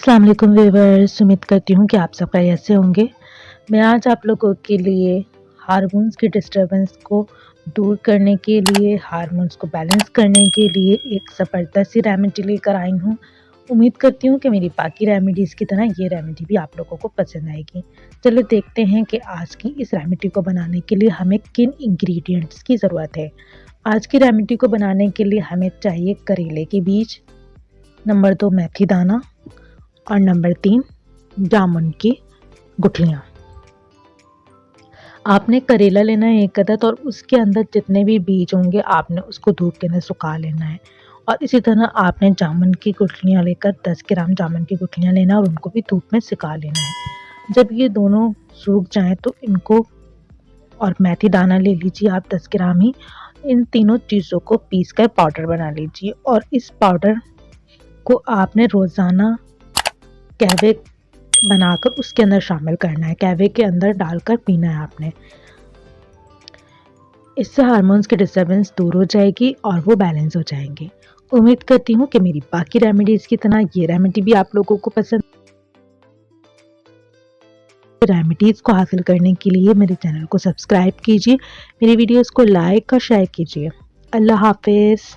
अस्सलाम वालेकुम व्यूअर्स, उम्मीद करती हूँ कि आप सब खैरियत से होंगे। मैं आज आप लोगों के लिए हार्मोन्स की डिस्टर्बेंस को दूर करने के लिए, हार्मोन्स को बैलेंस करने के लिए एक ज़बरदस्त सी रेमेडी लेकर आई हूँ। उम्मीद करती हूँ कि मेरी बाकी रेमेडीज़ की तरह ये रेमेडी भी आप लोगों को पसंद आएगी। चलो देखते हैं कि आज की इस रेमेडी को बनाने के लिए हमें किन इंग्रेडिएंट्स की ज़रूरत है। आज की रेमेडी को बनाने के लिए हमें चाहिए करेले के बीज, नंबर 2 मेथी दाना और नंबर 3 जामुन की गुठलियाँ। आपने करेला लेना है 1 अदद और उसके अंदर जितने भी बीज होंगे आपने उसको धूप के अंदर सुखा लेना है। और इसी तरह आपने जामुन की गुठलियाँ लेकर 10 ग्राम जामुन की गुठलियाँ लेना है और उनको भी धूप में सुखा लेना है। जब ये दोनों सूख जाएँ तो इनको, और मेथी दाना ले लीजिए आप 10 ग्राम ही। इन तीनों चीज़ों को पीस कर पाउडर बना लीजिए और इस पाउडर को आपने रोज़ाना कहवे बनाकर उसके अंदर शामिल करना है। कहवे के अंदर डालकर पीना है आपने। इससे हार्मोन्स की डिस्टर्बेंस दूर हो जाएगी और वो बैलेंस हो जाएंगे। उम्मीद करती हूँ कि मेरी बाकी रेमेडीज़ की तरह ये रेमेडी भी आप लोगों को पसंद। रेमेडीज़ को हासिल करने के लिए मेरे चैनल को सब्सक्राइब कीजिए, मेरी वीडियोज़ को लाइक और शेयर कीजिए। अल्लाह हाफिज़।